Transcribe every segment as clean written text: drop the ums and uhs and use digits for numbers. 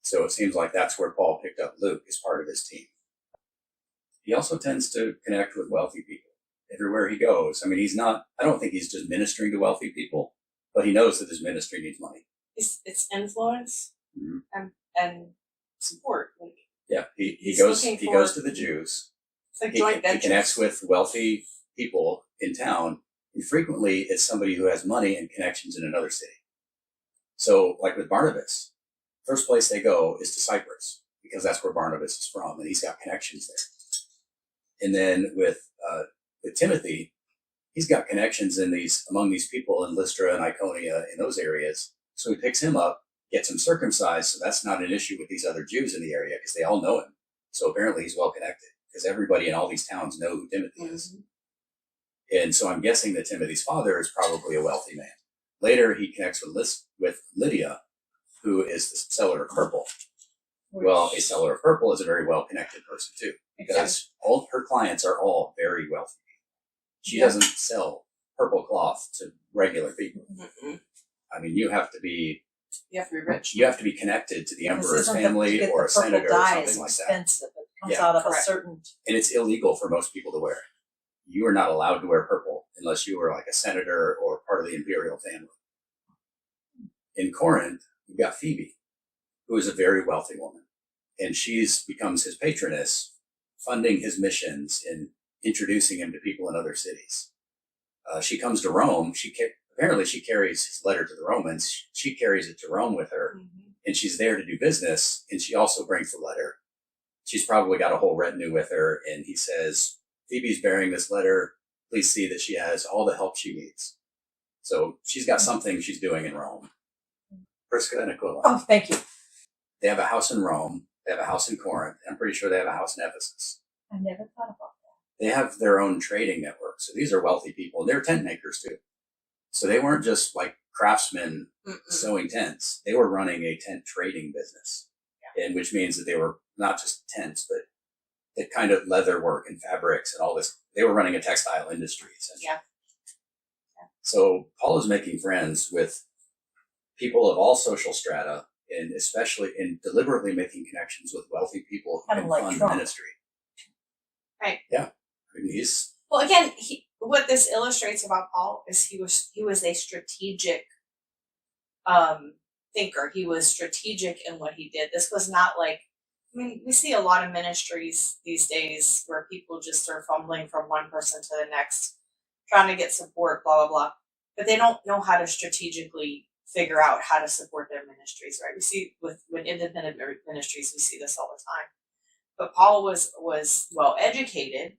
So it seems like that's where Paul picked up Luke as part of his team. He also tends to connect with wealthy people everywhere he goes. I mean, I don't think he's just ministering to wealthy people, but he knows that his ministry needs money. It's influence and support. Yeah, he goes to the Jews. It's like joint ventures. He connects with wealthy people in town, and frequently it's somebody who has money and connections in another city. So, like with Barnabas, first place they go is to Cyprus, because that's where Barnabas is from, and he's got connections there. And then with Timothy, he's got connections among these people in Lystra and Iconia, in those areas. So he picks him up, gets him circumcised, so that's not an issue with these other Jews in the area, because they all know him. So apparently he's well connected, because everybody in all these towns know who Timothy is. And so I'm guessing that Timothy's father is probably a wealthy man. Later, he connects with Lydia, who is the seller of purple. Well, a seller of purple is a very well-connected person too, because all her clients are all very wealthy. She doesn't sell purple cloth to regular people. I mean, you have to be rich. You have to be connected to the emperor's family or a senator or something like that. It comes out of a certain... And it's illegal for most people to wear. You are not allowed to wear purple unless you were like a senator or part of the imperial family. In Corinth, you've got Phoebe, who is a very wealthy woman. And becomes his patroness, funding his missions and introducing him to people in other cities. She comes to Rome. Apparently she carries his letter to the Romans. She carries it to Rome with her, and she's there to do business. And she also brings the letter. She's probably got a whole retinue with her. And he says, Phoebe's bearing this letter. Please see that she has all the help she needs. So she's got something she's doing in Rome. Prisca and Aquila. Oh, thank you. They have a house in Rome. They have a house in Corinth. I'm pretty sure they have a house in Ephesus. I never thought about that. They have their own trading network. So these are wealthy people. And they're tent makers too. So they weren't just like craftsmen sewing tents. They were running a tent trading business, and which means that they were not just tents, but the kind of leather work and fabrics and all this. They were running a textile industry, essentially. So Paul is making friends with people of all social strata, and especially in deliberately making connections with wealthy people who can fund ministry. Right. Yeah. I mean, well, again, what this illustrates about Paul is he was a strategic thinker. He was strategic in what he did. This was not like, I mean, we see a lot of ministries these days where people just are fumbling from one person to the next, trying to get support, blah, blah, blah. But they don't know how to strategically figure out how to support their ministries, right? We see with independent ministries, we see this all the time. But Paul was well educated.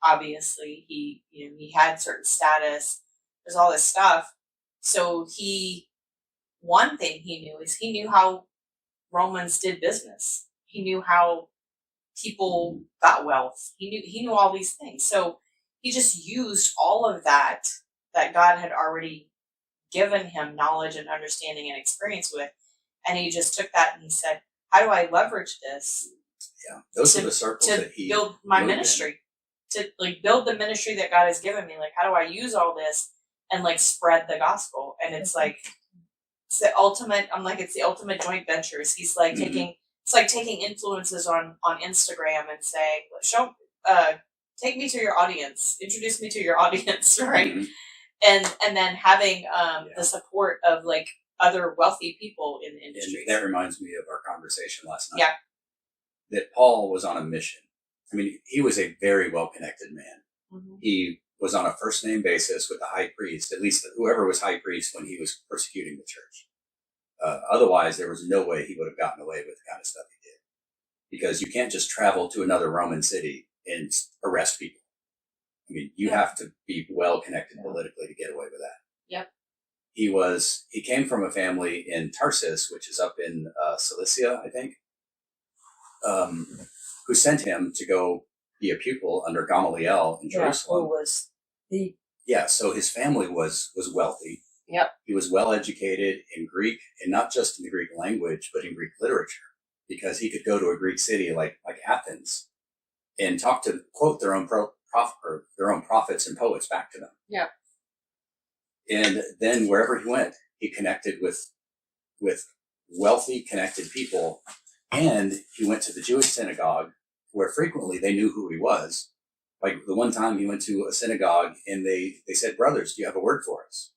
Obviously, he had certain status. There's all this stuff. So one thing he knew is he knew how Romans did business. He knew how people got wealth. He knew all these things. So he just used all of that God had already given him knowledge and understanding and experience with, and he just took that and he said, "How do I leverage this?" Yeah, those are the circles that he build my ministry, to like build the ministry that God has given me. Like, how do I use all this and like spread the gospel? And it's like it's the ultimate. I'm like, it's the ultimate joint ventures. He's like taking influences on Instagram and saying, take me to your audience, introduce me to your audience, right? And then having the support of like other wealthy people in the industry. And that reminds me of our conversation last night. Yeah. That Paul was on a mission. I mean, he was a very well-connected man. He was on a first-name basis with the high priest, at least whoever was high priest when he was persecuting the church. Otherwise, there was no way he would have gotten away with the kind of stuff he did. Because you can't just travel to another Roman city and arrest people. I mean, you have to be well-connected politically to get away with that. Yep. He came from a family in Tarsus, which is up in Cilicia, I think, who sent him to go be a pupil under Gamaliel in Jerusalem. So his family was wealthy. Yep. He was well educated in Greek, and not just in the Greek language, but in Greek literature, because he could go to a Greek city like Athens and quote their own prophets and poets back to them. Yeah. And then wherever he went, he connected with wealthy, connected people And he went to the Jewish synagogue where frequently they knew who he was. Like the one time he went to a synagogue and they said, brothers, do you have a word for us?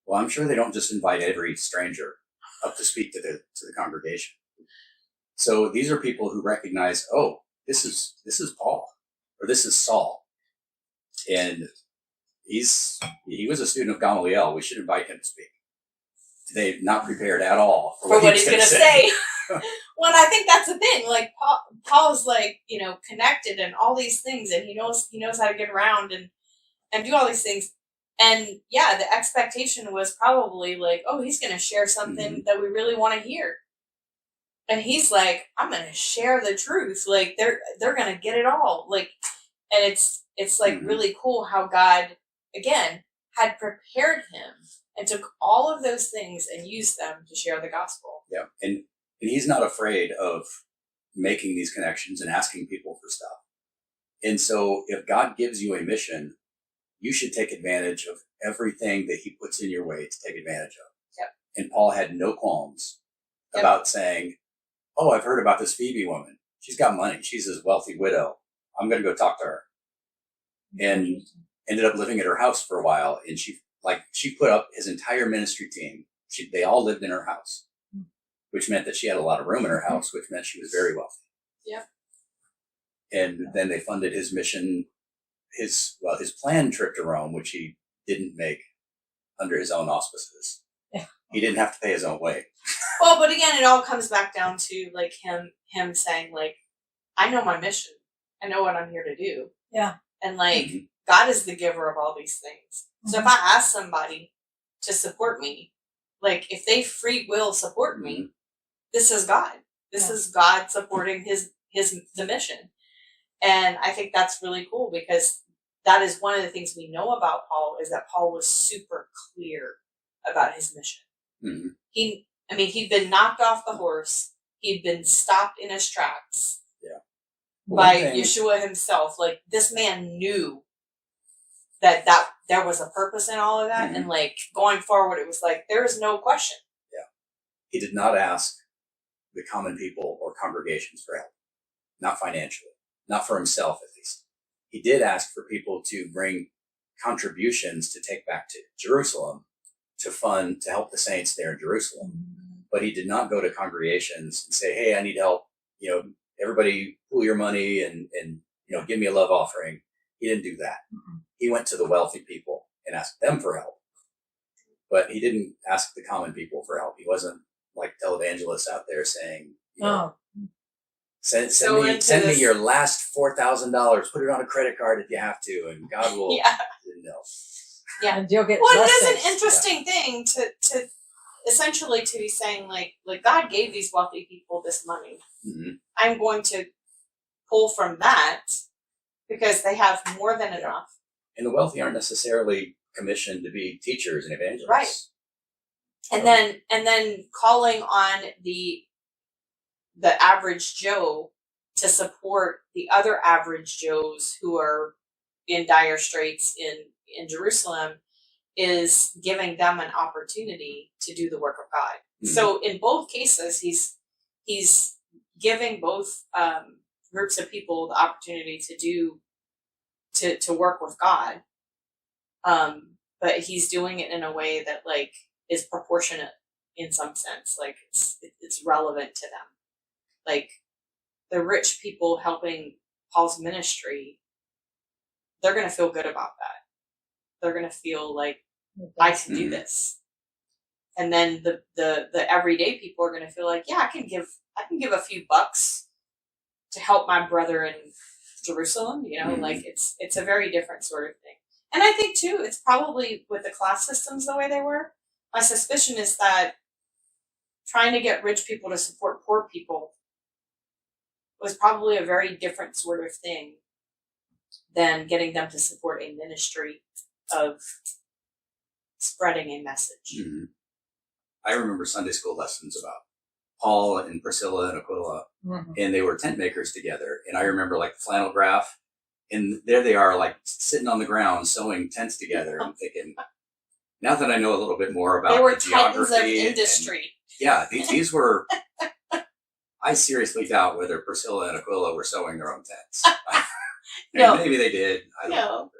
Well, I'm sure they don't just invite every stranger up to speak to the congregation. So these are people who recognize, oh, this is Paul, or this is Saul. And he was a student of Gamaliel. We should invite him to speak. They're not prepared at all for what he's going to say. Well, I think that's the thing. Like Paul's like, connected and all these things, and he knows how to get around and do all these things. And yeah, the expectation was probably like, oh, he's going to share something that we really want to hear. And he's like, I'm going to share the truth. Like they're going to get it all. Like, and it's like really cool how God, again, had prepared him and took all of those things and used them to share the gospel. Yeah. And he's not afraid of making these connections and asking people for stuff. And so if God gives you a mission, you should take advantage of everything that he puts in your way to take advantage of. Yep. And Paul had no qualms about saying, oh, I've heard about this Phoebe woman. She's got money. She's a wealthy widow. I'm going to go talk to her. And ended up living at her house for a while. And she put up his entire ministry team. They all lived in her house, which meant that she had a lot of room in her house, which meant she was very wealthy. Yep. And then they funded his mission, his planned trip to Rome, which he didn't make under his own auspices. Yeah. He didn't have to pay his own way. Well, but again, it all comes back down to like him saying like, I know my mission. I know what I'm here to do. Yeah. And like, God is the giver of all these things. So if I ask somebody to support me, like if they free will support me, this is God. This is God supporting the mission. And I think that's really cool because that is one of the things we know about Paul is that Paul was super clear about his mission. Mm-hmm. He'd been knocked off the horse. He'd been stopped in his tracks by Yeshua himself. Like this man knew that there was a purpose in all of that. And like going forward, it was like, there is no question. Yeah. He did not ask the common people or congregations for help, not financially, not for himself at least. He did ask for people to bring contributions to take back to Jerusalem to help the saints there in Jerusalem. But he did not go to congregations and say, hey, I need help. Everybody pool your money and give me a love offering. He didn't do that. He went to the wealthy people and asked them for help. But he didn't ask the common people for help. He wasn't like televangelists out there saying, send me your last $4,000. Put it on a credit card if you have to, and God will. Yeah, and you'll get. Well, it is an interesting thing to essentially to be saying like God gave these wealthy people this money. I'm going to pull from that because they have more than enough. And the wealthy aren't necessarily commissioned to be teachers and evangelists, right? And then calling on the average Joe to support the other average Joes who are in dire straits in Jerusalem is giving them an opportunity to do the work of God. So in both cases, he's giving both groups of people the opportunity to work with God. But he's doing it in a way that like is proportionate in some sense, like it's relevant to them. Like the rich people helping Paul's ministry, they're going to feel good about that. They're going to feel like I can do this. And then the everyday people are going to feel like, yeah, I can give a few bucks to help my brother in Jerusalem, like it's a very different sort of thing. And I think too, it's probably with the class systems the way they were. My suspicion is that trying to get rich people to support poor people was probably a very different sort of thing than getting them to support a ministry of spreading a message. I remember Sunday school lessons about Paul and Priscilla and Aquila, and they were tent makers together. And I remember like the flannel graph, and there they are like sitting on the ground sewing tents together. I'm thinking, now that I know a little bit more about they were the geography titans of industry. These were, I seriously doubt whether Priscilla and Aquila were sewing their own tents. No. Maybe they did. I don't No. know.